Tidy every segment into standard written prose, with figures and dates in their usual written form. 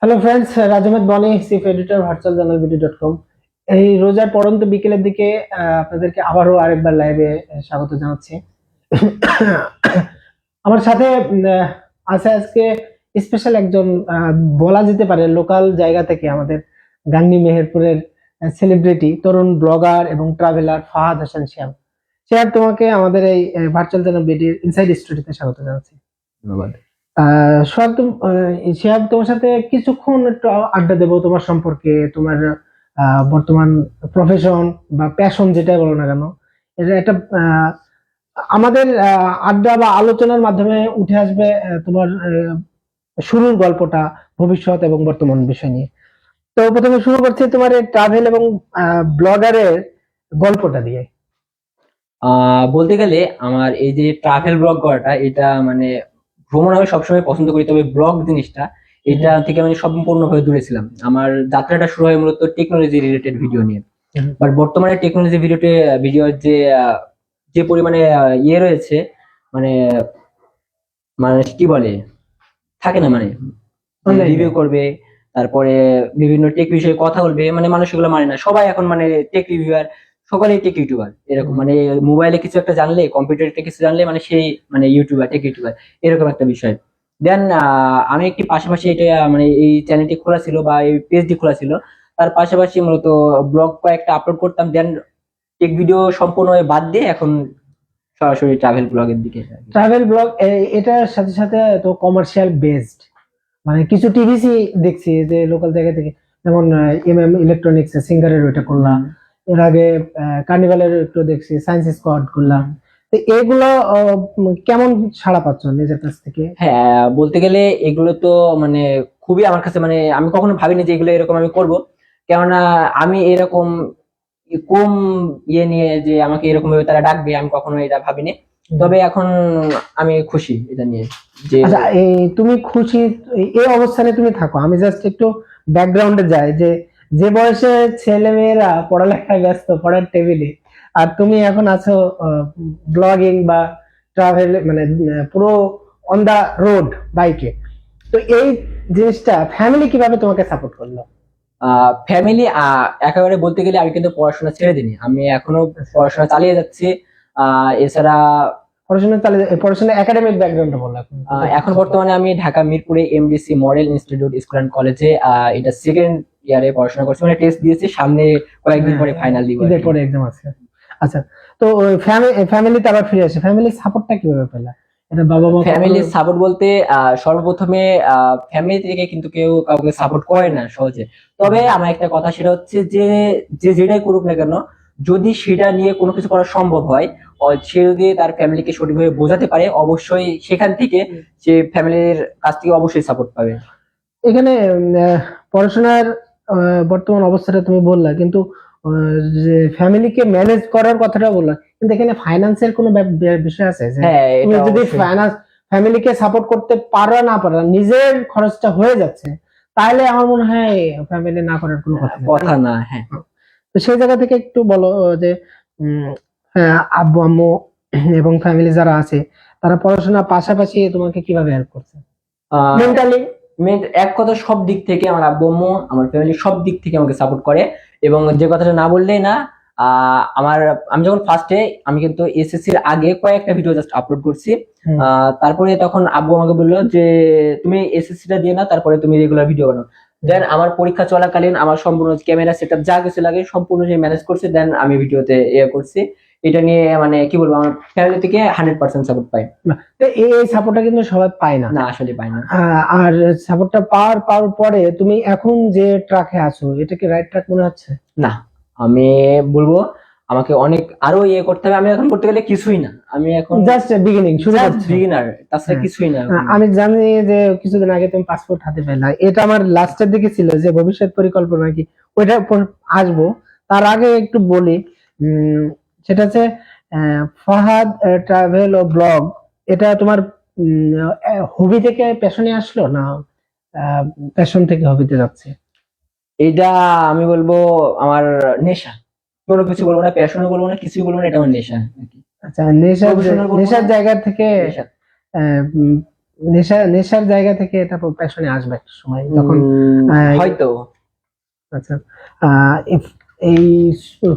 Hello friends, রাজমেদ বনি, chief editor virtual journal বিডি.কম। এই রোজার পড়ন্ত বিকেলের দিকে আপনাদেরকে আবারও আরেকবার লাইভে স্বাগত জানাচ্ছি। আমার সাথে আছে আজকে স্পেশাল একজন, বলা যেতে পারে লোকাল জায়গা থেকে আমাদের গাংনী মেহেরপুরের সেলিব্রিটি তরুণ ব্লগার এবং ট্রাভেলার ফাহাদ হাসান শিহাব। শিহাব, তোমাকে আমাদের এই ভার্চুয়াল জার্নাল বিডির ইনসাইড স্টুডিওতে স্বাগত জানাচ্ছি। ধন্যবাদ। সোহাগ, শিহাব, তোমার সাথে কিছুক্ষণ একটু আড্ডা দেবো তোমার সম্পর্কে, তোমার বর্তমান প্রফেশন বা প্যাশন যেটাই বলো না কেন। এটা একটা আমাদের আড্ডা বা আলোচনার মাধ্যমে উঠে আসবে তোমার শুরুর গল্পটা, ভবিষ্যৎ এবং বর্তমান বিষয় নিয়ে। তো প্রথমে শুরু করছি তোমার এই ট্রাভেল এবং ব্লগারের গল্পটা দিয়ে। বলতে গেলে আমার এই যে ট্রাভেল ব্লগ করাটা, এটা মানে ভ্রমণ আমি সবসময় পছন্দ করি, তবে ব্লগ জিনিসটা এটা থেকে আমি সম্পূর্ণভাবে দূরে ছিলাম। আমার যাত্রাটা শুরু হয় মূলত টেকনোলজি রিলেটেড ভিডিও নিয়ে। বাট বর্তমানে টেকনোলজি ভিডিওর যে পরিমাণে ইয়ে রয়েছে, মানে মানে কি বলে, থাকে না, মানে রিভিউ করবে, তারপরে বিভিন্ন টেক বিষয়ে কথা বলবে, মানে মানুষ এগুলো মানে না, সবাই এখন মানে টেক রিভিউয়ার, সকলেই টেক ইউটিউবার এরকম, মানে মোবাইলে কিছু একটা জানলে, কম্পিউটারে কিছু জানলে মানে সেই মানে ইউটিউবার, টেক ইউটিউবার, এরকম একটা বিষয়। দেন আমি একটি পাশাপাশি এটা মানে এই চ্যানেলটি খোলা ছিল বা এই পেজটি খোলা ছিল, তার পাশাপাশি মূলত ব্লগ কয়েকটা আপলোড করতাম। দেন টেক ভিডিও সম্পূর্ণ বাদ দিয়ে এখন সরাসরি ট্রাভেল ব্লগের দিকে। ট্রাভেল ব্লগ এটার সাথে সাথে তো কমার্শিয়াল বেসড, মানে কিছু টিভিসি দেখছি যে লোকাল জায়গা থেকে, যেমন ইলেকট্রনিক্স সিঙ্গারের ওইটা করলাম, এর আগে কার্নিভালের একটু দেখছি, সায়েন্স স্কোয়াড করলাম। তো এগুলো কেমন সাড়া পাচ্ছ নিজের কাছ থেকে? হ্যাঁ, বলতে গেলে এগুলো তো মানে খুবই আমার কাছে, মানে আমি কখনো ভাবিনি যে এগুলো এরকম আমি করব। কেননা আমি এরকম কম ইয়ে নিয়ে যে আমাকে এরকম ভাবে তারা ডাকবে, আমি কখনো এটা ভাবিনি। তবে এখন আমি খুশি এটা নিয়ে যে আচ্ছা, এই তুমি খুশি এই অবস্থানে তুমি থাকো। আমি জাস্ট একটু ব্যাকগ্রাউন্ডে যাই যে যে বয়সে ছেলে মেয়েরা পড়ালেখায় ব্যস্ত, পড়ার টেবিলে, আর তুমি এখন আছো ব্লগিং বা ট্রাভেল, মানে পুরো অন দা রোড বাইকে। তো এই জিনিসটা ফ্যামিলি কিভাবে তোমাকে সাপোর্ট করলো? ফ্যামিলি একেবারে বলতে গেলে আমি কিন্তু পড়াশোনা ছেড়ে দিইনি, আমি এখনো পড়াশোনা চালিয়ে যাচ্ছি। এছাড়া পড়াশোনা একাডেমিক ব্যাকগ্রাউন্ডটা বলো এখন। এখন বর্তমানে আমি ঢাকা মিরপুরে MDC model institute school and কলেজে এটা সেকেন্ড ইয়ারে পড়াশোনা করছি, মানে টেস্ট দিয়েছি, সামনে কয়েকদিন পরে ফাইনাল দিব, ঈদের পরে এক্সাম আছে। আচ্ছা, তো ফ্যামিলিতে আবার ফিরে আসে, ফ্যামিলির সাপোর্টটা কিভাবে পেলা? এটা বাবা মা ফ্যামিলির সাপোর্ট বলতে সর্বপ্রথমে ফ্যামিলি থেকে কিন্তু কেউ কাউকে সাপোর্ট করে না সহজে। তবে আমার একটা কথা, সেটা হচ্ছে যে যে যেটাই করুক না কেন, যদি সেটা নিয়ে কোনো কিছু করা সম্ভব হয়, সে যদি তার ফ্যামিলিকে সঠিকভাবে বোঝাতে পারে, অবশ্যই সেখান থেকে সে ফ্যামিলির কাছ থেকে অবশ্যই সাপোর্ট পাবে। এখানে পড়াশোনার বর্তমান অবস্থাটা তুমি বললা, কিন্তু যে ফ্যামিলিকে ম্যানেজ করার কথাটা বললা, কিন্তু এখানে ফাইন্যান্সের কোনো বিষয় আছে যে হ্যাঁ, তুমি এটা যদি অবশ্যই। ফ্যামিলিকে সাপোর্ট করতে পারো না পারো, নিজের খরচটা হয়ে যাচ্ছে, তাহলে আমার মনে হয় ফ্যামিলি না করার কোনো কথা না, হ্যাঁ। তো সেই জায়গা থেকে একটু বলো যে হ্যাঁ, আব্বু আম্মু এবং ফ্যামিলি যারা আছে তারা পড়াশোনার পাশাপাশি তোমাকে কিভাবে হেল্প করছে মেন্টালি? এক কথা, সব দিক থেকে আমার আব্বু আম্মু, আমার ফ্যামিলি সব দিক থেকে আমাকে সাপোর্ট করে। এবং যে কথাটা না বললেই না, আমি যখন ফার্স্টে, আমি কিন্তু এসএসসির আগে কয়েকটা ভিডিও জাস্ট আপলোড করছি। তারপরে তখন আব্বু আমাকে বললো যে তুমি এসএসসিটা দিয়ে না, তারপরে তুমি রেগুলার ভিডিও বানাও। দেন আমার পরীক্ষা চলাকালীন আমার সম্পূর্ণ ক্যামেরা সেটআপ যা কিছু লাগে সম্পূর্ণ সে ম্যানেজ করছে। দেন আমি ভিডিওতে করছি। এটা নিয়ে মানে কি বলবো, আমার ফ্যামিলি থেকে 100% সাপোর্ট পাই। এই সাপোর্টটা কিন্তু সবাই পায় না, না, আসলে পাই না। আর সাপোর্টটা পাওয়ার পরে তুমি এখন যে ট্র্যাকে আছো, এটা কি রাইট ট্র্যাক মনে হচ্ছে? না, আমি বলবো আমাকে অনেক আরো করতে হবে। আমি এখন করতে গেলে কিছুই না, আমি এখন জাস্ট বিগিনিং, শুরু করছি, বিগিনার, তাছাড়া কিছুই না। আমি জানি যে কিছুদিন আগে তুমি পাসপোর্ট হাতে পেলা, এটা আমার লাস্টের দিকে ছিল যে ভবিষ্যৎ পরিকল্পনা কি, ওইটা আসবো। তার আগে একটু বলি, সেটা হচ্ছে ফাহাদ ট্রাভেল ও ব্লগ, এটা তোমার হবি থেকে প্যাশনে আসলো না প্যাশন থেকে হবিতে যাচ্ছে? এটা আমি বলবো আমার নেশা। কোনো কিছু বলবো না, প্যাশনও বলবো না, কিছুই বলবো না, এটা আমার নেশা। আচ্ছা, নেশার জায়গা থেকে নেশার জায়গা থেকে এটা প্যাশনে আসবে একটা সময় তখন। হয়তো আচ্ছা, এই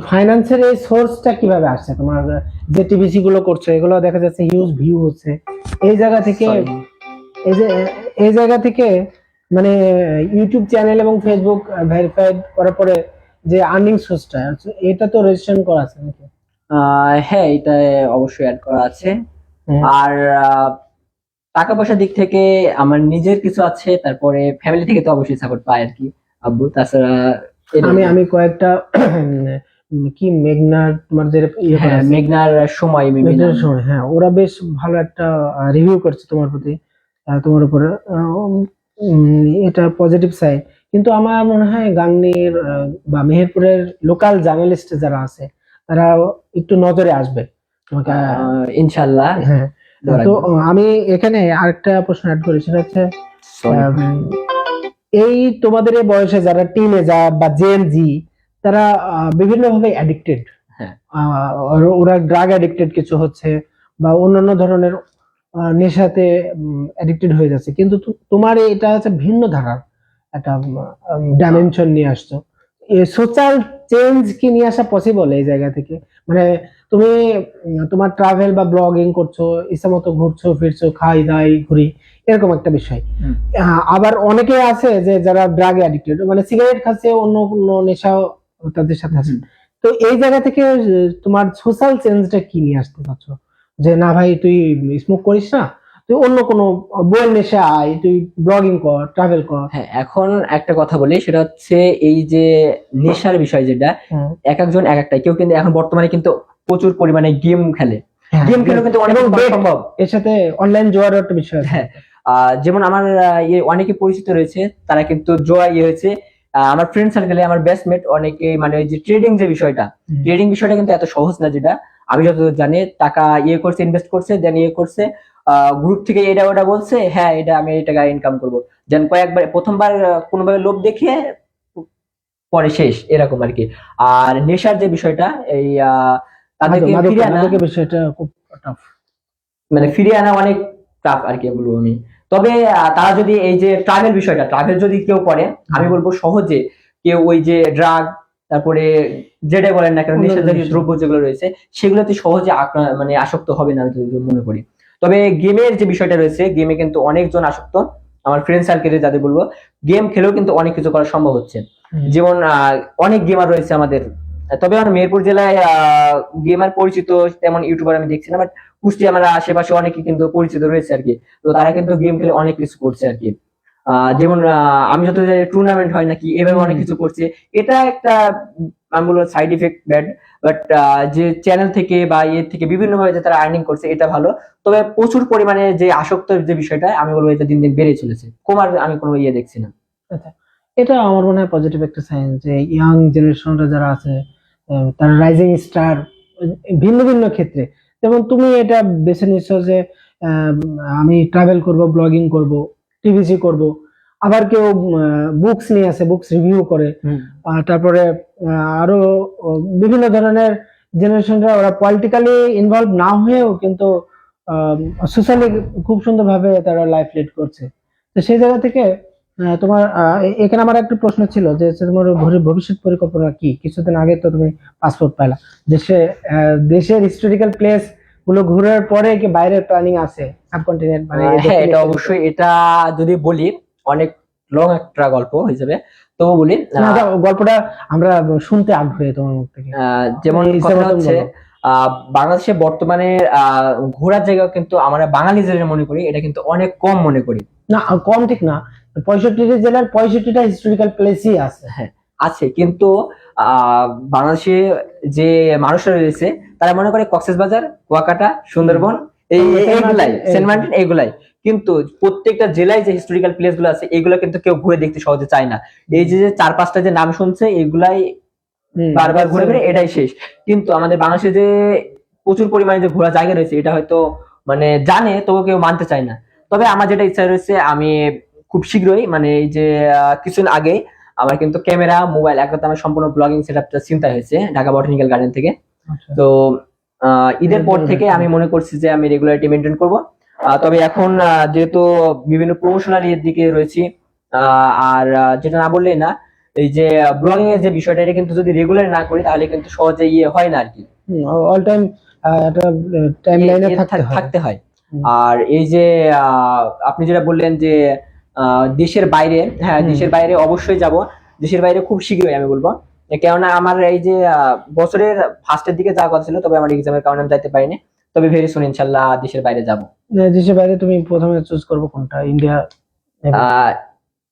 ফাইন্যান্সের এই সোর্সটা কিভাবে আসছে তোমার? যে টিভিসি গুলো করছো এগুলো দেখা যাচ্ছে হিউজ ভিউ হচ্ছে, এই জায়গা থেকে sorry। এই যে এই জায়গা থেকে মানে ইউটিউব চ্যানেল এবং ফেসবুক ভেরিফাইড করার পরে যে আর্নিং সোর্সটা এটা তো রেজিস্ট্রেশন করা আছে নাকি? হ্যাঁ, এটা অবশ্যই অ্যাড করা আছে। হুম। আর টাকা পয়সার দিক থেকে আমার নিজের কিছু আছে, তারপরে ফ্যামিলি থেকে তো অবশ্যই সাপোর্ট পাই আর কি, আব্বু। তাছাড়া আমি কয়েকটা কি মেঘনার তোমার যে ইয়ে করা হ্যাঁ, আছে, মেঘনার সময় মেঘনার সময়, হ্যাঁ ওরা বেশ ভালো একটা রিভিউ করছে তোমার প্রতি, তোমার উপরে। এটা পজিটিভ সাইড। কিন্তু আমার মনে হয় গাংনীর বা মেহেরপুরের লোকাল জার্নালিস্ট যারা আছে তারা একটু নজরে আসবে তোমাকে। ইনশাল্লাহ। হ্যাঁ, দোয়া তো রাখবো। আমি এখানে আরেকটা প্রশ্ন অ্যাড করি, সেটা হচ্ছে Sorry। এই তোমাদের এই বয়সে যারা টিনেজার বা জেন জি, তারা বিভিন্ন ভাবে অ্যাডিক্টেড। হ্যাঁ। ওরা ড্রাগ অ্যাডিক্টেড কিছু হচ্ছে বা অন্যান্য ধরনের নেশাতে অ্যাডিক্টেড হয়ে যাচ্ছে, কিন্তু তোমার এটা হচ্ছে ভিন্ন ধারার একটা ডাইমেনশন নিয়ে আসছো। সোশ্যাল চেঞ্জ কি নিয়ে আসা পসিবল এই জায়গা থেকে? মানে তুমি তোমার ট্রাভেল বা ব্লগিং করছো, ইচ্ছা মতো ঘুরছো ফিরছো, খাই দাই ঘুরি, এরকম একটা বিষয়। আবার অনেকে আছে যে যারা ড্রাগ অ্যাডিক্টেড, মানে সিগারেট খাচ্ছে, অন্য অন্য নেশাও তাদের সাথে আছে। তো এই জায়গা থেকে তোমার সোশ্যাল চেঞ্জটা কি নিয়ে আসতে চাচ্ছ? যে না ভাই তুই স্মোক করিস না, তুই অন্য কোনো বইয়ের নেশা আয়, তুই ব্লগিং কর, ট্রাভেল কর। হ্যাঁ, এখন একটা কথা বলি, সেটা হচ্ছে এই যে নেশার বিষয় যেটা, এক একজন এক একটা। কেউ কিন্তু এখন বর্তমানে কিন্তু প্রচুর পরিমাণে গেম খেলে, গেম খেলেও কিন্তু অনেক কিছু করা সম্ভব। এর সাথে অনলাইন জোয়ারও একটা বিষয় আছে। হ্যাঁ, যেমন আমার অনেকে পরিচিত রয়েছে, তারা কিন্তু জোয়া হয়েছে। আমার ফ্রেন্ড সার্কেলে আমার বেস্টমেট অনেকে, মানে ওই যে ট্রেডিং যে বিষয়টা, ট্রেডিং বিষয়টা কিন্তু এত সহজ না, যেটা আমি যতদূর জানি। টাকা করছে, ইনভেস্ট করছে, দেন করছে, গ্রুপ থেকে এটা ওটা বলছে, হ্যাঁ এটা আমি এই টাকা ইনকাম করবো, দেন কয়েকবার প্রথমবার কোনোভাবে লোভ দেখিয়ে পরে শেষ, এরকম আর কি। আর নেশার যে বিষয়টা, এই তাদেরকে ফিরিয়ে আনা, মাদকের বিষয়টা খুব টাফ। মানে ফিরিয়ে আনা অনেক টাফ আর কি বলবো আমি। তবে তারা যদি এই যে ট্রাভেল বিষয়টা, ট্রাভেল যদি কেউ করে, আমি বলবো সহজে কেউ ওই যে ড্রাগ, তারপরে যেটাই বলেন না কেন, নেশা জাতীয় দ্রব্য যেগুলো রয়েছে, সেগুলোতে সহজে মানে আসক্ত হবে না আমি যতদূর মনে করি। তবে গেমের যে বিষয়টা রয়েছে, গেমে কিন্তু অনেকজন আসক্ত। আমার ফ্রেন্ড সার্কেলে যাদের বলবো, গেম খেলেও কিন্তু অনেক কিছু করা সম্ভব হচ্ছে। যেমন অনেক গেমার রয়েছে আমাদের। তবে আমার মেহেরপুর জেলায় গেমার পরিচিত তেমন ইউটিউবার আমি দেখছি না, বাট কুষ্টিয়া আমার আশেপাশে অনেকে কিন্তু পরিচিত রয়েছে আর কি। তো তারা কিন্তু গেম খেলে অনেক কিছু করছে আর কি। যেমন আমি যত টুর্নামেন্ট হয় নাকি, এভাবে অনেক কিছু করছে। এটা একটা আমি বলবো সাইড ইফেক্ট ব্যাড, বাট যে চ্যানেল থেকে বা থেকে বিভিন্ন ভাবে যে তারা আর্নিং করছে, এটা ভালো। তবে প্রচুর পরিমাণে যে আসক্তের যে বিষয়টা, আমি বলবো এটা দিন দিন বেড়ে চলেছে, কমার আমি কোনো দেখছি না। আচ্ছা, এটা আমার মনে হয় পজিটিভ একটা সাইন যে ইয়াং জেনারেশনরা যারা আছে তারা রাইজিং স্টার ভিন্ন ভিন্ন ক্ষেত্রে। যেমন তুমি এটা বেছে নিচ্ছ যে আহ, আমি ট্রাভেল করব, ব্লগিং করব, টিভিসি করব। আবার কেউ বুকস নিয়ে আসে, বুকস রিভিউ করে। তারপরে আরো বিভিন্ন ধরনের জেনারেশনরা, ওরা পলিটিক্যালি ইনভলভ না হয়েও কিন্তু সোশ্যালি খুব সুন্দরভাবে তারা লাইফ লিড করছে। তো সেই জায়গা থেকে তোমার এখানে আমার একটা প্রশ্ন ছিল যে তোমার ভবিষ্যৎ পরিকল্পনা কি? কিছুদিন আগে তো তুমি পাসপোর্ট পাইলা, দেশে দেশের হিস্টোরিক্যাল প্লেস গুলো ঘোরার পরে কি বাইরের প্ল্যানিং আছে সাবকন্টিনেন্ট, মানে হ্যাঁ, এটা অবশ্যই। এটা যদি বলি অনেক লং একটা গল্প হিসেবে, তো বলি গল্পটা আমরা শুনতে আগ্রহী তোমার মুখ থেকে। যেমন এই কথা মতন হচ্ছে, বলো। বাংলাদেশে বর্তমানে ঘোরার জায়গা কিন্তু আমরা বাঙালি যারা মনে করি, এটা কিন্তু অনেক কম মনে করি। না, কম ঠিক না। 65টা জেলার 65টা হিস্টোরিক্যাল প্লেসই আছে। হ্যাঁ, আছে, কিন্তু বাংলাদেশে যে মানুষরা রয়েছে, তারা মনে করে কক্সবাজার, কুয়াকাটা, সুন্দরবন, এইগুলাই, সেন্ট মার্টিন, এইগুলাই। কিন্তু প্রত্যেকটা জেলায় যে হিস্টোরিক্যাল প্লেস গুলো আছে, এগুলো কিন্তু কেউ ঘুরে দেখতে সহজে চায় না। এই যে 4-5টা যে নাম শুনছে, এগুলাই বারবার ঘুরে ফিরে এটাই শেষ। কিন্তু আমাদের বাংলাদেশে যে প্রচুর পরিমাণে যে ঘোরা জায়গা রয়েছে, এটা হয়তো মানে জানে, তবু কেউ মানতে চায় না। তবে আমার যেটা ইচ্ছা রয়েছে, আমি খুব শীঘ্রই, মানে এই যে কিছুদিন আগে আমার কিন্তু ক্যামেরা, মোবাইল, একসাথে আমার সম্পূর্ণ ব্লগিং সেটআপটা চিন্তা হয়েছে ঢাকা বটানিক্যাল গার্ডেন থেকে। তো ঈদের পর থেকে আমি মনে করছি যে আমি রেগুলারিটি মেনটেন করব। তবে এখন যেহেতু বিভিন্ন প্রমোশনাল এর দিকে রয়েছি, আর যেটা না বললেই না, এই যে ব্লগিং এর যে বিষয়টা, এটা কিন্তু যদি রেগুলার না করি তাহলে কিন্তু সহজে ইয়ে হয় না আর কি, অল টাইম একটা টাইম লাইনে এর থাকতে হয়। থাকতে হয়। হুম। আর এই যে আপনি যেটা বললেন যে দেশের বাইরে, হ্যাঁ হুম। দেশের বাইরে অবশ্যই যাব, দেশের বাইরে খুব শীঘ্রই আমি বলবো। কেননা আমার এই যে বছরের ফার্স্টের দিকে যাওয়ার কথা ছিল, তবে আমার এক্সামের কারণে আমি যাইতে পারিনি। তবে ভেরি সুন ইনশাল্লাহ দেশের বাইরে যাব। দেশের বাইরে তুমি প্রথমে চুজ করবে কোনটা, ইন্ডিয়া? আহ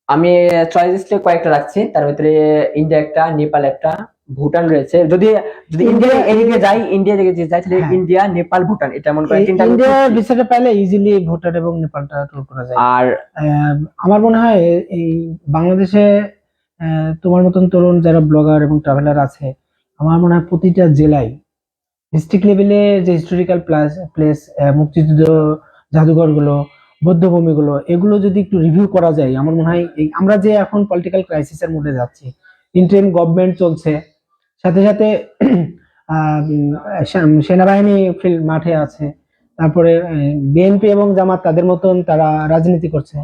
আমি চয়েস লিস্টে কয়েকটা রাখছি, তার ভিতরে ইন্ডিয়া একটা, নেপাল একটা, ভুটান রয়েছে। যদি যদি ইন্ডিয়া এদিকে যাই, ইন্ডিয়া দিকে যদি যাই তাহলে হ্যাঁ। ইন্ডিয়া, নেপাল, ভুটান, এটা মনে করেন তিনটা আমি ইন্ডিয়া খুঁজছি। ভিসাটা পেলে ইজিলি ভুটান এবং নেপালটা ট্যুর করা যায়। আর আমার মনে হয় এই বাংলাদেশে তোমার মতন তরুণ যারা ব্লগার এবং ট্রাভেলার আছে, আমার মনে হয় প্রতিটা জেলায় ডিস্ট্রিক্ট লেভেলে যে হিস্টোরিক্যাল প্লেস, মুক্তিযুদ্ধ জাদুঘরগুলো, বৌদ্ধভূমিগুলো, এগুলো যদি একটু রিভিউ করা যায়, আমার মনে হয় এই আমরা যে এখন পলিটিক্যাল ক্রাইসিসের মধ্যে যাচ্ছি, ইন্টারিম গভর্নমেন্ট চলছে, সাথে সাথে সেনাবাহিনী ফিল্ড মাঠে আছে, তারপরে বিএনপি এবং জামাত তাদের মতন তারা রাজনীতি করছে,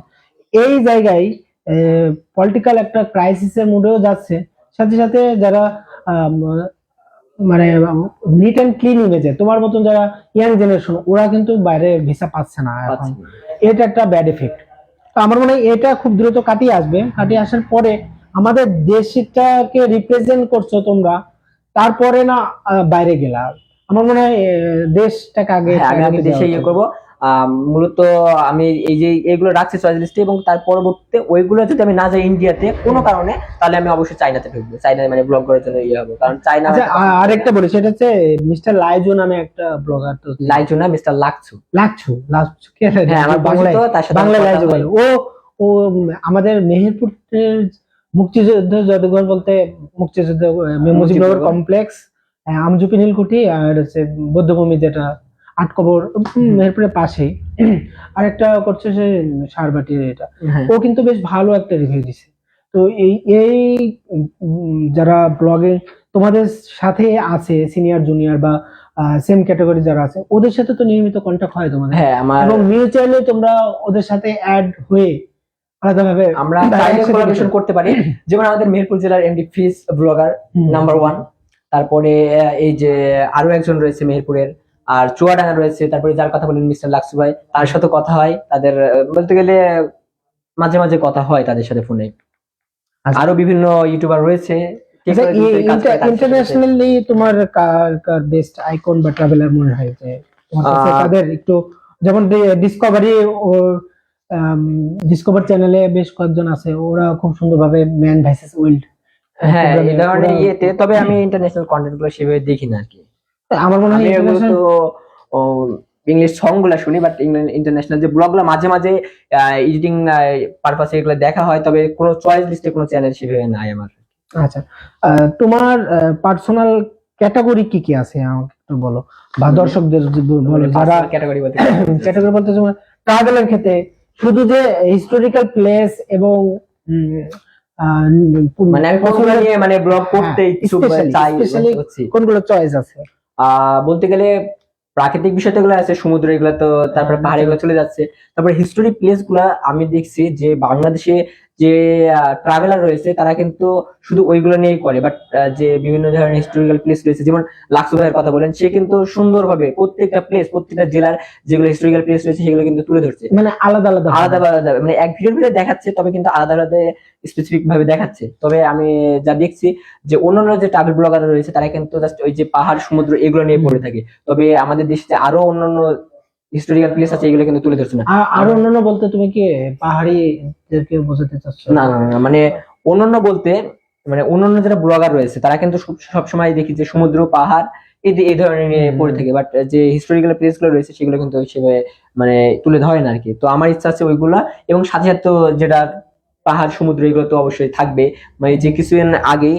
এই জায়গায় পলিটিক্যাল একটা ক্রাইসিসের মুডেও যাচ্ছে, সাথে সাথে যারা আম, মানে নিট অ্যান্ড ক্লিন ইমেজে তোমার মতন যারা ইয়াং জেনারেশন, ওরা কিন্তু বাইরে ভিসা পাচ্ছে না এখন। এটা একটা ব্যাড এফেক্ট। তো আমার মনে হয় এটা খুব দ্রুত কাটিয়ে আসবে, কাটিয়ে আসার পরে আমাদের দেশটাকে রিপ্রেজেন্ট করছো তোমরা, তারপরে না বাইরে গেলা, আমার মনে হয় দেশটাকে আগে হ্যাঁ, আমি আগে priority দেশে দেওয়া ইয়ে উচিত। করবো। মূলত আমি এই যে এগুলো রাখছি চয়েস লিস্টে, এবং তার পরবর্তীতে ওইগুলো যদি আমি না যাই ইন্ডিয়াতে কোনো কারণে, তাহলে আমি অবশ্যই চাইনাতে ঢুকবো, চাইনা মানে ব্লগ করার জন্য ইয়ে হবে, কারণ চাইনা আচ্ছা, আরেকটা বলি, সেটা হচ্ছে মিস্টার লাইজু নামে একটা ব্লগার, তো লাইজু না, মিস্টার লাকছু। লাচ্ছু লাচ্ছু কে জানে? হ্যাঁ, আমার বাংলায় পরিচিত, তার সাথে বাংলায় আমার কথা লাইজু হয়। বলে। ও ও আমাদের মেহেরপুরের মুক্তিযুদ্ধ জাদুঘর বলতে মুক্তিযুদ্ধ মুজিবনগর কমপ্লেক্স, আমজুপি নীলকুঠি, আর হচ্ছে বৌদ্ধভূমি যেটা আটকবর, মেহেরপুরের পাশেই আরেকটা করছে সে সারবাটির এটা। হ্যাঁ। ও কিন্তু বেশ ভালো একটা রিভিউ দিছে। তো এই এই যারা ব্লগে তোমাদের সাথে আছে, সিনিয়র জুনিয়র বা সেম ক্যাটাগরি যারা আছে, ওদের সাথে তো নিয়মিত কন্টাক্ট হয় তোমাদের, হ্যাঁ, আমার এবং মিউচুয়ালি তোমরা ওদের সাথে অ্যাড হয়ে আলাদাভাবে আমরা চাইলে কোলাবোরেশন করতে পারি। যেমন আমাদের মেহেরপুর জেলার এমডি ফিস ব্লগার নাম্বার 1, তারপরে এই যে আরো একজন রয়েছে মেহেরপুরের, আর চুয়াডাঙ্গা রয়েছে, তারপরে যার কথা বলেন মিস্টার লাকসু ভাই, তার সাথে কথা হয়, তাদের বলতে গেলে মাঝে মাঝে কথা হয় তাদের সাথে ফোনে। আচ্ছা। আরো বিভিন্ন ইউটিউবার রয়েছে, কে আচ্ছা, করে দিতে কাজ করে তাদের সাথে। ইন্টারন্যাশনালি তোমার কার বেস্ট আইকন বা ট্রাভেলার মনে হয় যে তোমার কাছে তাদের একটু, যেমন ডিসকভারি ও ডিসকভার চ্যানেলে বেশ কয়েকজন আছে, ওরা খুব সুন্দরভাবে ম্যান ভার্সেস ওয়াইল্ড হ্যাঁ, এই ধরনের ইয়েতে, তবে আমি ইন্টারন্যাশনাল কন্টেন্ট গুলো সেভাবে দেখি না আর কি। আমার মনে হয় আমি এগুলো international- তো ইংলিশ সং গুলা শুনি, বাট ইন্টারন্যাশনাল যে ব্লগ গুলো মাঝে মাঝে এডিটিং পারপাসে এগুলো দেখা হয়, তবে কোনো চয়েস লিস্টে কোনো চ্যানেল সেভাবে নাই আমার। আচ্ছা, তোমার পার্সোনাল ক্যাটাগরি কি কি আছে আমাকে একটু বলো, বা দর্শকদের যদি বলো যারা ক্যাটাগরি বলতে ক্যাটাগরি বলতে তোমার ট্রাভেলের ক্ষেত্রে শুধু যে হিস্টোরিক্যাল প্লেস এবং মানে আমি কোনগুলো নিয়ে মানে ব্লগ করতে ইচ্ছুক বা চাই হচ্ছে, কোনগুলো চয়েস আছে? বলতে গেলে প্রাকৃতিক বিষয়গুলো আছে, সমুদ্র এগুলো তো, তারপরে পাহাড় এগুলো চলে যাচ্ছে। তারপরে হিস্টোরিক প্লেস গুলা আমি দেখছি যে বাংলাদেশে যে ট্রাভেলার রয়েছে তারা কিন্তু শুধু ওইগুলো নিয়েই করে, বাট যে বিভিন্ন ধরনের হিস্টোরিক্যাল প্লেস রয়েছে, যেমন লাকসু ভাইয়ের কথা বলেন, সে কিন্তু সুন্দরভাবে প্রত্যেকটা প্লেস, প্রত্যেকটা জেলার যেগুলো হিস্টোরিক্যাল প্লেস রয়েছে সেগুলো কিন্তু তুলে ধরছে, মানে আলাদা আলাদা আলাদা আলাদা, মানে এক ভিডিওর ভিতরে দেখাচ্ছে, তবে কিন্তু আলাদা আলাদা স্পেসিফিক ভাবে দেখাচ্ছে। তবে আমি যা দেখছি যে অন্যান্য যে ট্রাভেল ব্লগার রয়েছে তারা কিন্তু জাস্ট ওই যে পাহাড় সমুদ্র এগুলো নিয়ে পড়ে থাকে, তবে আমাদের দেশে আরো অন্যান্য হিস্টোরিক্যাল প্লেস আছে এগুলো কিন্তু তুলে ধরছে না। আর অন্যান্য বলতে তুমি কি পাহাড়িদেরকে বোঝাতে চাচ্ছ? না না না, মানে অন্যান্য বলতে মানে অন্যান্য যারা ব্লগার রয়েছে তারা কিন্তু সবসময় দেখি যে সমুদ্র পাহাড় এই ধরনের নিয়ে পড়ে থাকে, বাট যে হিস্টোরিক্যাল প্লেস গুলো রয়েছে সেগুলো কিন্তু সেভাবে মানে তুলে ধরে না আরকি। তো আমার ইচ্ছা আছে ওইগুলা, এবং সাথে সাথে তো যেটা পাহাড় সমুদ্র এগুলো তো অবশ্যই থাকবে। মানে যে কিছুদিন আগেই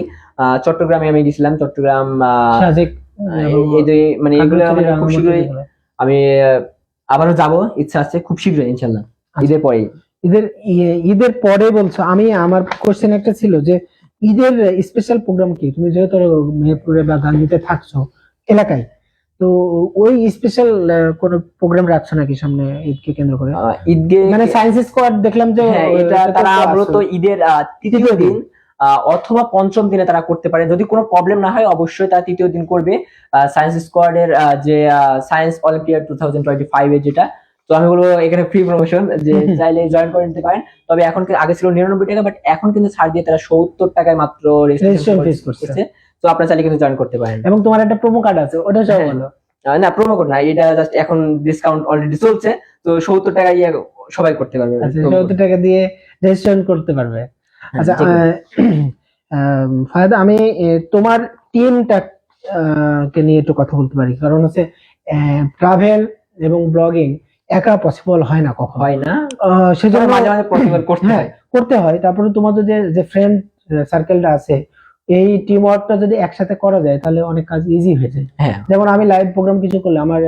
চট্টগ্রামে আমি গেছিলাম, চট্টগ্রাম সাজেক, মানে এগুলো মানে খুব শীঘ্রই আমি আবারও যাব, ইচ্ছা আছে খুব শীঘ্রই ইনশাল্লাহ, ঈদের পরেই। ঈদের পরে বলছো? আমি আমার কোশ্চেন একটা ছিল যে ঈদের স্পেশাল প্রোগ্রাম কি? তুমি যেহেতু মেহেরপুরে বা গান্ধীতে থাকছো এলাকায়, তো ওই স্পেশাল কোন প্রোগ্রাম রাখছো নাকি সামনে ঈদকে কেন্দ্র করে? ঈদকে মানে সায়েন্স স্কোয়াড দেখলাম যে হ্যাঁ, এটা এটাতে তারা তো মূলত আছো। ঈদের তৃতীয় তৃতীয় দিন দিন। অথবা পঞ্চম দিনে তারা করতে পারে, যদি কোনো প্রবলেম না হয় অবশ্যই তারা তৃতীয় দিন করবে। সায়েন্স স্কোয়াডের যে সায়েন্স অলিম্পিয়াড 2025 এর যেটা, তো আমি বলবো এখানে ফ্রি প্রমোশন, যে চাইলে জয়েন করে নিতে পারেন। তবে এখন আগে ছিল 99 টাকা, বাট এখন কিন্তু ছাড় দিয়ে তারা 70 টাকায় মাত্র রেজিস্ট্রেশন রেজিস্ট্রেশন ফিস করছে। করছে। তো আপনারা চাইলে কিন্তু জয়েন করতে পারেন। এবং তোমার একটা প্রোমো কার্ড আছে, ওটা সব হ্যাঁ। ভালো। না, প্রোমো কোড না, এটা জাস্ট এখন ডিসকাউন্ট অলরেডি চলছে, তো 70 টাকা সবাই করতে পারবে। আচ্ছা, 70 টাকা দিয়ে রেজিস্ট্রেশন করতে পারবে। আচ্ছা, যে কোনো। ফাহাদ, আমি তোমার টিমটা কে নিয়ে একটু কথা বলতে পারি, কারণ হচ্ছে ট্রাভেল এবং ব্লগিং একা পসিবল হয় না কখনো। হয় না, সেজন্য মাঝে মাঝে পসিবল করতে হ্যাঁ হয়। করতে হয়। তারপরে তোমাদের যে ফ্রেন্ড সার্কেলটা আছে, এই টিম ওয়ার্কটা যদি একসাথে করা যায় তাহলে অনেক কাজ ইজি হয়ে যায়। হ্যাঁ, যেমন আমি লাইভ প্রোগ্রাম কিছু করলে আমার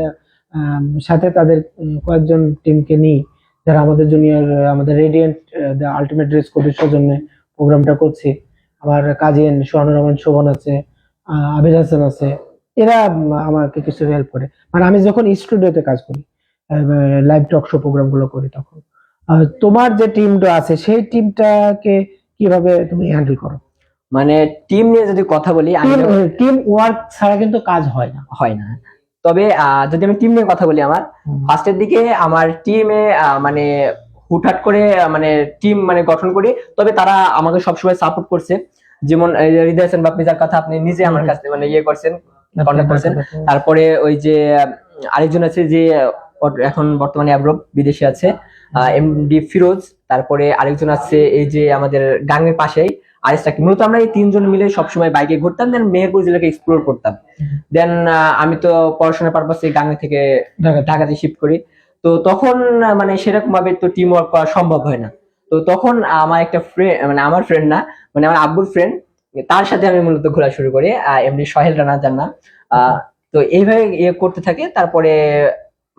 সাথে তাদের কয়েকজন টিমকে নিই, যারা আমাদের জুনিয়র, আমাদের রেডিয়েন্ট দ্য আলটিমেট ড্রেস কোডের সৌজন্যে প্রোগ্রামটা করছি। আমার কাজিন সোহানুর রহমান শোভন আছে, আবির হাসান আছে, এরা আমাকে কিছু হেল্প করে। মানে আমি যখন স্টুডিওতে কাজ করি, লাইভ টক শো প্রোগ্রাম গুলো করি, তখন তোমার যে টিমটা আছে সেই টিমটাকে কিভাবে তুমি হ্যান্ডেল করো? মানে টিম নিয়ে যদি কথা বলি, আমি টিম ওয়ার্ক ছাড়া কিন্তু কাজ হয় না। হয় না। তবে যদি আমি টিম নিয়ে কথা বলি, আমার ফার্স্টের দিকে আমার টিমে মানে হুটহাট করে মানে টিম মানে গঠন করি, তবে তারা আমাকে সবসময় সাপোর্ট করছে। যেমন হৃদয় হাসান বাপ্পি, যার কথা আপনি নিজে আমার কাছে মানে ইয়ে করছেন, কন্ট্যাক্ট করছেন। তারপরে ওই যে আরেকজন আছে যে এখন বর্তমানে অ্যাব্রোড বিদেশে আছে, এমডি ফিরোজ। তারপরে আরেকজন আছে এই যে আমাদের গাঙের পাশেই আরিস্টাকি। মূলত আমরা এই তিনজন মিলে সবসময় বাইকে ঘুরতাম, দেন মেহেরপুর জেলাকে এক্সপ্লোর করতাম। দেন আমি তো পড়াশোনার পারপাসে গাঙে থেকে ঢাকাতে শিফট করি। তো তখন মানে সেরকম ভাবে তো টিম ওয়ার্ক করা সম্ভব হয় না। তো তখন আমার একটা ফ্রেন্ড, মানে আমার ফ্রেন্ড না, মানে আমার আব্বুর ফ্রেন্ড, তার সাথে আমি মূলত ঘোরা শুরু করি। এমনি সোহেল রানা, যার নাম। তো এইভাবে ইয়ে করতে থাকে। তারপরে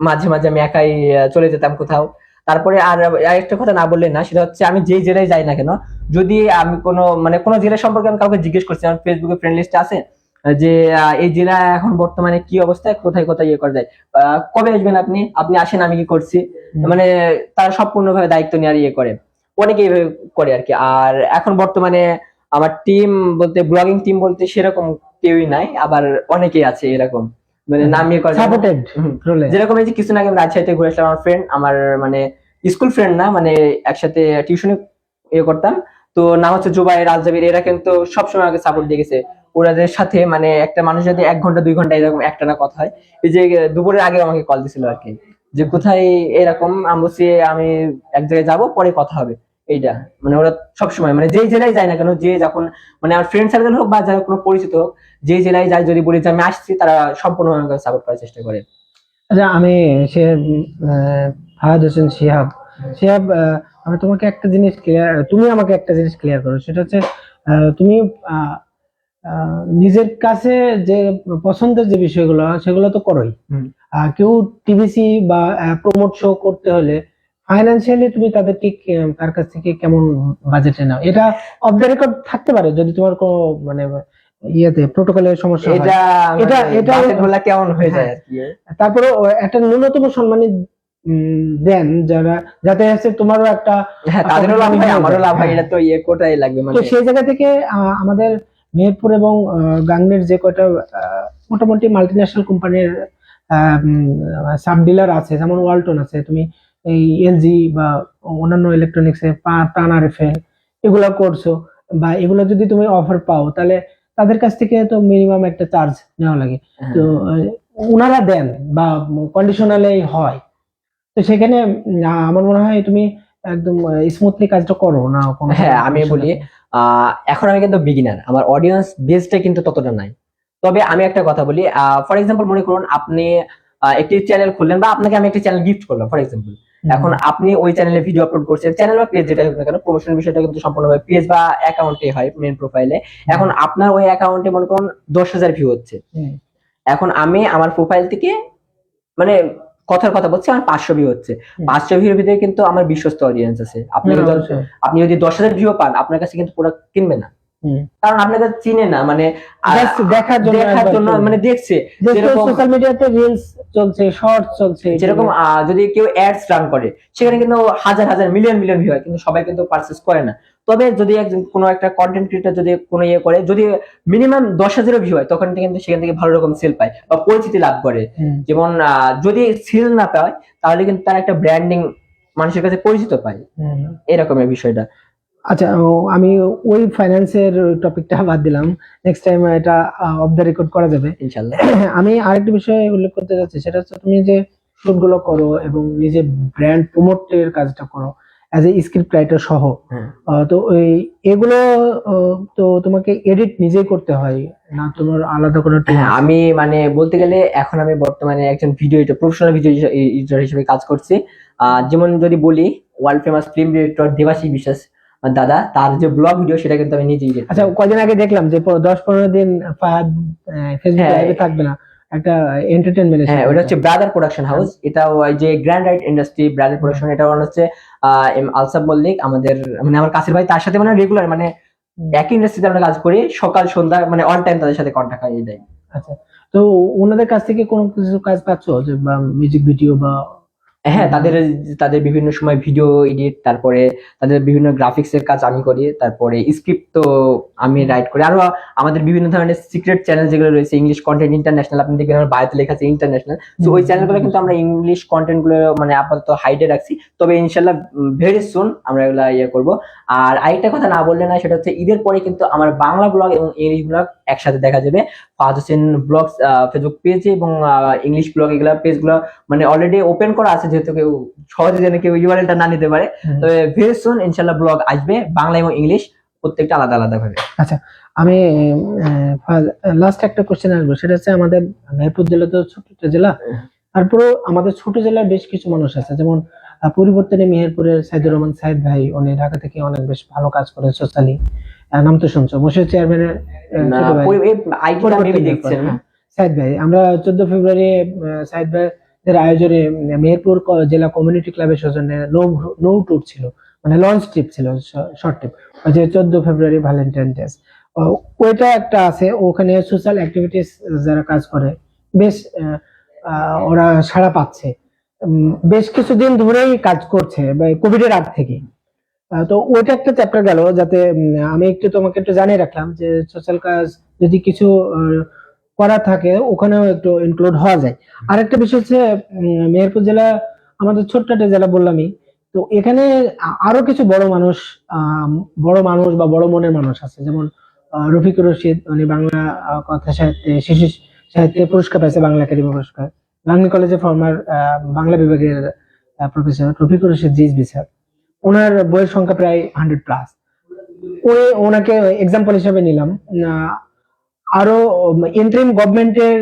মাঝে মাঝে আমি একাই চলে যেতাম কোথাও। তারপরে আর একটা কথা না বললে না, সেটা হচ্ছে আমি যেই জেলায় যাই না কেন, যদি আমি কোনো জেলা সম্পর্কে আমি কাউকে জিজ্ঞেস করছি, আমার ফেসবুকে ফ্রেন্ড লিস্টে আছে যে এই জেলা এখন বর্তমানে কি অবস্থায়, কোথায় কোথায় ইয়ে করা যায়, কবে আসবেন আপনি, আপনি আসেন, আমি কি করছি, মানে তারা সম্পূর্ণভাবে দায়িত্ব নেওয়ার ইয়ে করে, অনেকে এইভাবে করে আর কি। আর এখন বর্তমানে আমার টিম বলতে, ব্লগিং টিম বলতে সেরকম কেউই নাই, আবার অনেকেই আছে এরকম, মানে নাম ইয়ে করে সাপোর্টেড রোলে। যেরকম এই যে কিছুদিন আগে আমি রাজশাহীতে ঘুরে আসলাম, আমার ফ্রেন্ড, আমার মানে স্কুল ফ্রেন্ড না, মানে একসাথে টিউশনে ইয়ে করতাম। তো নাম হচ্ছে জুবাই, রাজজাবির, এরা কিন্তু সবসময় আমাকে সাপোর্ট দিয়ে গেছে। ওনাদের সাথে মানে একটা মানুষ যদি 1 ঘন্টা 2 ঘন্টা এরকম একটানা কথা হয়, এই যে দুপুরের আগে আমাকে কল দিছিল আর কি, যে কোথায়, এরকম আমি বলছি আমি এক জায়গায় যাবো, পরে কথা হবে। এইটা মানে ওরা সবসময় মানে যেই জেলায় যায় না কেন, যে যখন মানে আমার ফ্রেন্ড সার্কেল হোক বা যারা কোনো পরিচিত হোক, যে জেলায় যায় যদি বলি যে আমি আসছি, তারা সম্পূর্ণভাবে সাপোর্ট করার চেষ্টা করে। আচ্ছা, আমি সে ফাহাদ হোসেন শিহাব। শিহাব, আমি তোমাকে একটা জিনিস ক্লিয়ার, তুমি আমাকে একটা জিনিস ক্লিয়ার করো। সেটা হচ্ছে তুমি আহ, নিজের কাছে যে পছন্দের যে বিষয়গুলো সেগুলো তো করোই। কেউ টিভিসি বা প্রমোট শো করতে হলে ফাইন্যান্সিয়ালি তুমি তাদেরকে তার কাছ থেকে কেমন বাজেটে নাও? এটা অফ দ্য রেকর্ড থাকতে পারে যদি তোমার কোনো মানে ইয়েতে প্রোটোকলের সমস্যা হয়। এটা এটা মানে এটা বাজেট গুলা কেমন হয়ে যায় হ্যাঁ। আর কি। তারপরে একটা ন্যূনতম সম্মানী দেন, যারা যাতে হচ্ছে তোমারও একটা হ্যাঁ, তাদেরও লাভ হয়, আমারও লাভ হয়, হ্যাঁ। এটা তো ইয়ে কোটাই লাগবে তো মানে। সেই জায়গা থেকে আমাদের মেহেরপুর এবং গাংনীর যে কয়টা মোটামুটি মাল্টিন্যাশনাল কোম্পানির সাব ডিলার আছে, যেমন ওয়ালটন আছে, তুমি এই এলজি বা অন্যান্য ইলেকট্রনিক্স এ প্রাণ আরএফএ এগুলা করছো, বা এগুলো যদি তুমি অফার পাও, তাহলে তাদের কাছ থেকে তো মিনিমাম একটা চার্জ নেওয়া লাগে। হ্যাঁ। তো ওনারা দেন বা কন্ডিশনালি হয়। তো সেখানে আমার মনে হয় তুমি একদম স্মুথলি কাজটা করো না কোনো। হ্যাঁ, আমি বলি এখন আমি কিন্তু বিগিনার, আমার অডিয়েন্স বেসটা কিন্তু ততটা নাই। তবে আমি একটা কথা বলি, ফর এক্সাম্পল মনে করুন আপনি একটি চ্যানেল খুললেন, বা আপনাকে আমি একটা চ্যানেল গিফট করলাম ফর এক্সাম্পল। এখন আপনি ওই চ্যানেলে ভিডিও আপলোড করছেন, চ্যানেল বা পেজ যেটা হোক না কেন, প্রমোশন বিষয়টা কিন্তু সম্পূর্ণভাবে পেজ বা অ্যাকাউন্টে হয়, মেন প্রোফাইলে। এখন আপনার ওই অ্যাকাউন্টে মনে করুন 10,000 ভিউ হচ্ছে। এখন আমি আমার প্রোফাইল থেকে মানে কথার কথা বলছি, আমার 500 ভিউ হচ্ছে। 500 ভিউর ভিতরে কিন্তু আমার বিশ্বস্ত অডিয়েন্স আছে। আপনি যদি 10,000 ভিউ পান, আপনার কাছে কিন্তু প্রোডাক্ট কিনবে না। হুম। কারণ আপনাকে চিনে না, মানে Just দেখার জন্য দেখার একবার জন্য করবে। মানে দেখছে। যেরকম যেরকম সোশ্যাল মিডিয়াতে রিলস চলছে, শর্ট চলছে, যেরকম যদি কেউ অ্যাডস রান করে সেখানে কিন্তু হাজার হাজার মিলিয়ন মিলিয়ন ভিউ হয়, কিন্তু সবাই কিন্তু পারচেস করে না। তবে যদি একজন কোনো একটা কন্টেন্ট ক্রিয়েটর যদি কোনো ইয়ে করে, যদি মিনিমাম 10,000 ভিউ হয়, তখন কিন্তু সেখান থেকে ভালো রকম সেল পায় বা পরিচিতি লাভ করে। হুম। যেমন যদি সেল না পায় তাহলে কিন্তু তার একটা ব্র্যান্ডিং মানুষের কাছে পরিচিত পায়, হুম। এরকমের বিষয়টা। আচ্ছা, আমি ওই ফাইন্যান্সের টপিকটা বাদ দিলাম, নেক্সট টাইম এটা অফ দ্য রেকর্ড করা যাবে। ইনশাল্লাহ। আমি আরেকটা বিষয় উল্লেখ করতে যাচ্ছি, সেটা হচ্ছে তুমি যে শুটগুলো করো এবং নিজে ব্র্যান্ড প্রমোটের কাজটা করো অ্যাজ এ স্ক্রিপ্ট রাইটার সহ, হ্যাঁ। তো এগুলো তো তোমাকে এডিট নিজেই করতে হয় না, তোমার আলাদা কোনো টিম হ্যাঁ, আছে? আমি মানে বলতে গেলে এখন আমি বর্তমানে একজন video editor, professional video editor হিসেবে কাজ করছি। যেমন যদি বলি, world famous film director Debashis বিশ্বাস দাদা, তার যে ব্লগ ভিডিও সেটা কিন্তু আমি নিজেই edit আচ্ছা, করি। কয়দিন আগে দেখলাম যে 10-15 দিন ফাহাদ ফেসবুক হ্যাঁ, লাইভে থাকবে না, একটা এন্টারটেনমেন্টের হ্যাঁ, সাথে ওটা একটা। হচ্ছে ব্রাদার প্রোডাকশন হাউস। এটা ওই যে grand right industry brother production, এটা হচ্ছে এম আলসাব মল্লিক, আমাদের মানে আমার কাছের ভাই, তার সাথে মানে রেগুলার মানে একই ইন্ডাস্ট্রিতে আমরা কাজ করি, সকাল সন্ধ্যা মানে অল টাইম তাদের সাথে কন্টাক্ট হয় এটাই। আচ্ছা, তো ওনাদের কাছ থেকে কোনো কিছু কাজ পাচ্ছো, যে বা মিউজিক ভিডিও বা? হ্যাঁ, তাদের তাদের বিভিন্ন সময় ভিডিও এডিট, তারপরে তাদের বিভিন্ন গ্রাফিক্স এর কাজ আমি করি, তারপরে স্ক্রিপ্ট তো আমি রাইট করি। আরো আমাদের বিভিন্ন ধরনের সিক্রেট চ্যানেল যেগুলো রয়েছে, ইংলিশ কন্টেন্ট ইন্টারন্যাশনাল, আপনি দেখবেন আমার বায়োতে লেখা আছে ইন্টারন্যাশনাল। তো ওই চ্যানেলগুলো কিন্তু আমরা ইংলিশ কন্টেন্ট গুলো মানে আপাতত হাইডে রাখছি, তবে ইনশাল্লাহ ভেরি সুন আমরা এগুলা ইয়ে করবো। আর আরেকটা কথা না বললে না, সেটা হচ্ছে ঈদের পরে কিন্তু আমার বাংলা ব্লগ এবং ইংলিশ ব্লগ একসাথে দেখা যাবে। ফাহাদ হোসেন ব্লগস ফেসবুক পেজে এবং ইংলিশ ব্লগ এগুলা পেজগুলো মানে অলরেডি ওপেন করা আছে, যেহেতু কেউ সহজে যেন কেউ ইউআরএলটা না নিতে পারে। তবে ভেরি সুন ইনশাআল্লাহ ব্লগ আসবে, বাংলা এবং ইংলিশ প্রত্যেকটা আলাদা আলাদা ভাবে। আচ্ছা, আমি লাস্ট একটা কোশ্চেন আসবো, সেটা হচ্ছে আমাদের মেহেরপুর জেলা তো ছোট একটা জেলা, তারপরে আমাদের ছোট জেলার বেশ কিছু মানুষ আছে, যেমন পরিবর্তনে মেহেরপুরের সাইদুর রহমান সাইদ ভাই, উনি ঢাকা থেকে অনেক বেশ ভালো কাজ করে সোশ্যালি, নাম তো শুনছো, মশিউর চেয়ারম্যানের ছোট ভাই। আইডিটা মেবি দেখছেন। হ্যাঁ, সাইদ ভাই, আমরা 14 ফেব্রুয়ারি সাইদ ভাইদের আয়োজনে মেহেরপুর জেলা কমিউনিটি ক্লাবের সৌজন্যে নৌ ট্যুর ছিল, মানে লঞ্চ ট্রিপ ছিল, শর্ট ট্রিপ, যে 14 ফেব্রুয়ারি ভ্যালেন্টাইন ডে। ওইটা একটা আছে, ওখানে সোশ্যাল অ্যাক্টিভিটিস যারা কাজ করে বেশ ওরা সাড়া পাচ্ছে, বেশ কিছুদিন ধরেই কাজ করছে কোভিড এর আগ থেকে। তো ওইটা একটা চ্যাপ্টার গেল, যাতে আমি একটু তোমাকে একটু জানিয়ে রাখলাম যে সোশ্যাল কাজ যদি কিছু করা থাকে ওখানেও একটু ইনক্লুড হওয়া যায়। আরেকটা বিষয় হচ্ছে মেহেরপুর জেলা আমাদের ছোট্ট একটা জেলা বললামই, তো এখানে আরো কিছু বড় মানুষ বা বড় মনের মানুষ আছে, যেমন রফিকুর রশিদ, উনি বাংলা কথা সাহিত্যে শিশু সাহিত্যে পুরস্কার পাইছে, বাংলা একাডেমি পুরস্কার। বাংলা কলেজে ফর্মার বাংলা বিভাগের professor Rafiqur Rashid GSB sir, ওনার বইয়ের সংখ্যা প্রায় 100+। ওনাকে এক্সাম্পল হিসেবে নিলাম। আরো ইন্টারিম গভর্নমেন্টের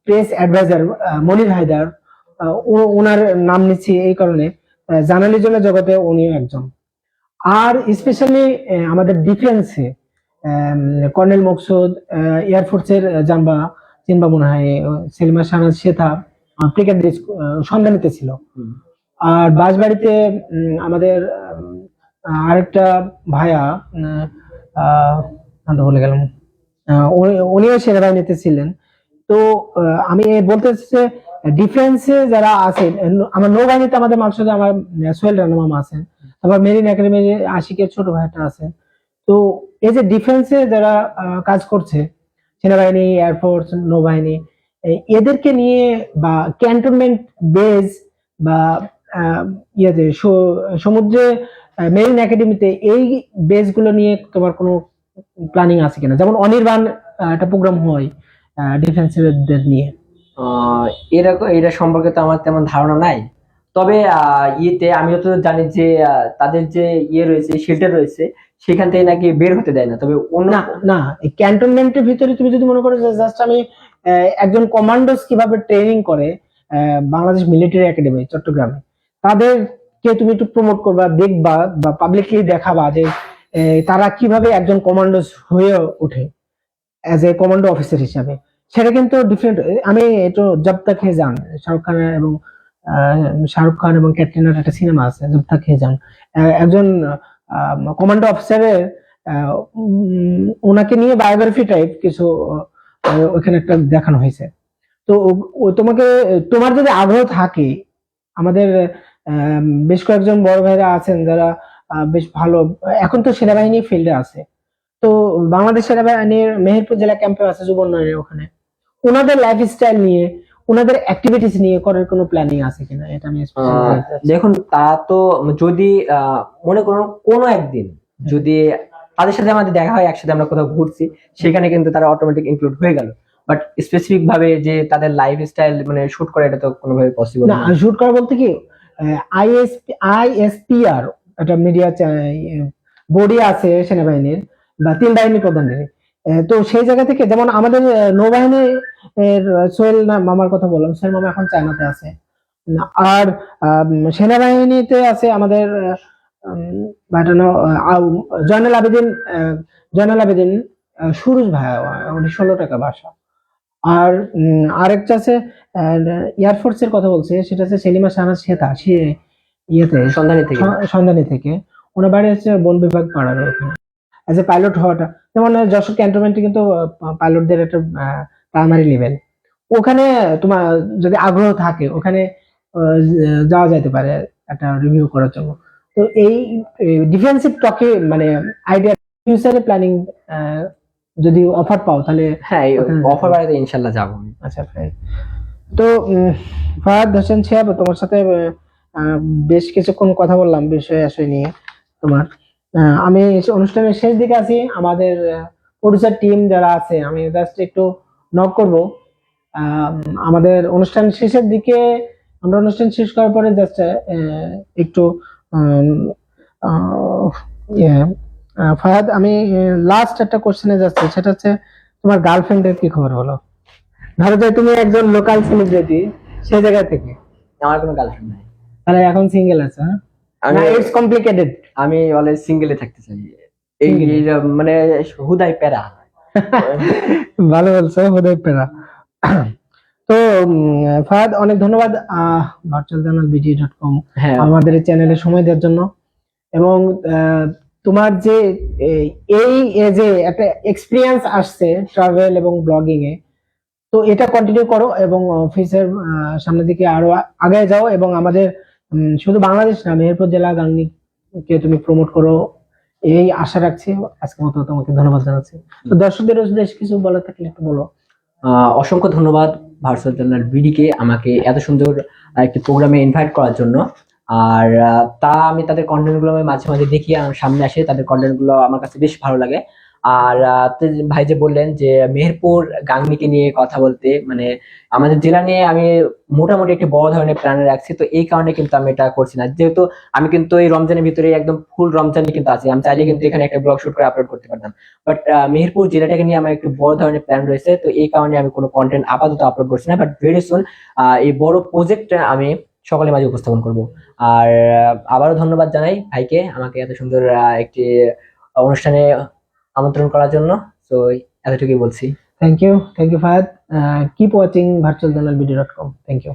প্রেস অ্যাডভাইজার মনির হায়দার, ওনার নাম নিচ্ছি এই কারণে, জার্নালিজমের জগতে উনিও একজন। আর স্পেশালি আমাদের ডিফেন্সে কর্নেল মকসুদ, এয়ারফোর্সের জাম্বা চিনবা মনে হয়, সেলিমা শাহনাজ শেথা ব্রিগেডিয়ার সন্ধানীতে ছিল। আর বাঁশবাড়িতে আমাদের আরেকটা ভাইয়া, নামটা ভুলে গেলাম, উনিও সেনাবাহিনীতে ছিলেন। তো আমি বলতে চাচ্ছি যে ডিফেন্সে যারা আছেন, আমার নৌবাহিনীতে আমাদের মাকসুদে আমার সোহেল রানা মামা আছেন, আবার মেরিন একাডেমির আশিকের ছোট ভাইটা আছেন। তো এই যে ডিফেন্সে যারা কাজ করছে, সেনাবাহিনী, এয়ারফোর্স, নৌবাহিনী, এদেরকে নিয়ে বা ক্যান্টনমেন্ট বেজ বা ইয়েতে সমুদ্রে মেরিন একাডেমিতে এই বেস গুলো নিয়ে তোমার কোনো প্ল্যানিং আছে কিনা? যেমন অনির্বাণ একটা প্রোগ্রাম হয় ডিফেন্সের নিয়ে। এরকম এটা সম্পর্কে তো আমার তেমন ধারণা নাই, তবে ইয়েতে আমি যত জানি যে তাদের যে ইয়ে রয়েছে, শেল্টার রয়েছে, সেখান থেকে নাকি বের হতে দেয় না। তবে অন্য না না, এই ক্যান্টনমেন্টের ভিতরে তুমি যদি মনে করো যে জাস্ট আমি একজন কমান্ডোস কিভাবে ট্রেনিং করে বাংলাদেশ মিলিটারি একাডেমি চট্টগ্রামে, তাদেরকে তুমি একটু প্রমোট করবা, দেখবা বা পাবলিকলি দেখাবা যে তারা কিভাবে একজন কমান্ডোস হয়ে ওঠে অ্যাজ এ কমান্ডো অফিসার হিসাবে, সেটা কিন্তু ডিফারেন্ট। আমি একটু জব তাক হে জান, শাহরুখ খান এবং ক্যাটরিনার একটা সিনেমা আছে জব তাক হে জান, একজন কমান্ডো অফিসারের ওনাকে নিয়ে বায়োগ্রাফি টাইপ কিছু ওখানে একটা দেখানো হয়েছে। তো ও তোমাকে, তোমার যদি আগ্রহ থাকে, আমাদের বেশ কয়েকজন বড় ভাইরা আছেন যারা বেশ ভালো, এখন তো সেনাবাহিনী ফিল্ডে আছে। তো বাংলাদেশ সেনাবাহিনীর মেহেরপুর জেলা ক্যাম্পে আছে যুব উন্নয়নের ওখানে, ওনাদের লাইফস্টাইল নিয়ে, ওনাদের অ্যাক্টিভিটিস নিয়ে করার কোনো প্ল্যানিং আছে কিনা, এটা আমি specially জানতে চাচ্ছি। দেখুন, তা তো যদি মনে করুন কোনো একদিন যদি তাদের সাথে আমাদের দেখা হয়, একসাথে আমরা কোথাও ঘুরছি, সেখানে কিন্তু তারা অটোমেটিক ইনক্লুড হয়ে গেল। বাট স্পেসিফিক ভাবে যে তাদের লাইফ স্টাইল মানে শুট করা, এটা তো কোনোভাবে পসিবল না, না। শুট করা বলতে কি, আইএসপিআর একটা মিডিয়া বডি আছে সেনাবাহিনীর বা তিন বাহিনী প্রধানের। তো সেই জায়গা থেকে যেমন আমাদের নৌবাহিনী এর সোহেল মামার কথা বললাম, সোহেল মামা এখন চায়নাতে আছে। আর সেনাবাহিনীতে আছে আমাদের জয়নাল আবেদিন, জয়নাল আবেদিন সুরজ ভাইয়া, উনি 16 টাকা বাসা। আর আরেকটা আছে এয়ারফোর্স এর কথা বলছে, সেটা হচ্ছে সেলিমা শাহনাজ শ্বেতা, সে ইয়েতে সন্ধানী থেকে। সন্ধানী থেকে। ওনার বাড়ি হচ্ছে বন বিভাগ পাড়ার ওখানে। অ্যাজ এ পাইলট হওয়াটা, যেমন যশোর ক্যান্টনমেন্টে কিন্তু পাইলটদের একটা প্রাইমারি লেভেল, ওখানে তোমার যদি আগ্রহ থাকে ওখানে যাওয়া যেতে পারে একটা রিভিউ করার জন্য। তো এই ডিফেন্সিভ টকে মানে আইডিয়া, ফিউচারে প্ল্যানিং, যদি অফার পাও তাহলে। হ্যাঁ, ওখানে অফার বাড়াতে ইনশাল্লাহ যাবো আমি। আচ্ছা ভাই। তো ফাহাদ হোসেন সাহেব, তোমার সাথে আহ, বেশ কিছুক্ষণ কথা বললাম বিষয় আশয় নিয়ে তোমার। আমি অনুষ্ঠানের শেষ দিকে আছি, আমাদের প্রডিউসার টিম যারা আছে, আমি জাস্ট একটু নক করব। আমাদের অনুষ্ঠান শেষের দিকে, আমরা অনুষ্ঠান শেষ করার পরে জাস্ট একটু উম, আহ, ইয়ে, ফাহাদ, আমি লাস্ট একটা কোশ্চেনে যাচ্ছি, সেটা হচ্ছে তোমার গার্লফ্রেন্ডের কি খবর বলো। ধরো যে তুমি একজন লোকাল সেলিব্রিটি, সেই জায়গা থেকে। আমার কোনো গার্লফ্রেন্ড নাই। তাহলে এখন সিঙ্গেল আছে, হ্যাঁ? আমি না, ইটস কমপ্লিকেটেড। আমি অলওয়েজ সিঙ্গেলে থাকতে চাই। এই Single? মানে হুদাই প্যারা। ভালো বলছো, বোধহয় পেরা। তো ফাহাদ, অনেক ধন্যবাদ virtualjournalbd.com হ্যাঁ, আমাদের এই চ্যানেলে সময় দেওয়ার জন্য। এবং তোমার যে এই যে একটা এক্সপিরিয়েন্স আসছে ট্রাভেল এবং ব্লগিং এ, তো এটা কন্টিনিউ করো এবং অফিসের সামনের দিকে আরো আগে যাও, এবং আমাদের শুধু বাংলাদেশ না, মেহেরপুর জেলা গাংনীকে তুমি প্রমোট করো, এই আশা রাখছি। আজকের মতো তোমাকে ধন্যবাদ জানাচ্ছি। তো দর্শকদের উদ্দেশ্যে কিছু বলার থাকলে একটু বলো। অসংখ্য ধন্যবাদ ভার্চুয়াল জার্নাল বিডিকে আমাকে এত সুন্দর একটি প্রোগ্রামে ইনভাইট করার জন্য। আর তা আমি তাদের কন্টেন্ট গুলো আমি মাঝে মাঝে দেখি, আমার সামনে আসে, তাদের কন্টেন্ট গুলো আমার কাছে বেশ ভালো লাগে। আর ভাই যে বললেন যে মেহেরপুর গাংনীকে নিয়ে কথা বলতে, মানে আমাদের জেলা নিয়ে আমি মোটামুটি একটি বড় ধরনের প্ল্যান রাখছি, তো এই কারণে কিন্তু আমি এটা করছি না। যেহেতু আমি কিন্তু এই রমজানের ভিতরে একদম ফুল রমজানে কিন্তু আছি, আমি চাইলে কিন্তু এখানে একটা ব্লগ শুট করে আপলোড করতে পারতাম। বাট মেহেরপুর জেলাটাকে নিয়ে আমার একটু বড় ধরনের প্ল্যান রয়েছে, তো এই কারণে আমি কোনো কন্টেন্ট আপাতত আপলোড করছি না। বাট ভেরি সুন এই বড় প্রজেক্টটা আমি সকলের মাঝে উপস্থাপন করব। আর আবারও ধন্যবাদ জানাই ভাইকে আমাকে এত সুন্দর একটি অনুষ্ঠানে আমন্ত্রণ করার জন্য। তো এতটুকুই বলছি। Thank you Fahad. Keep watching virtualjournalbd.com. Thank you.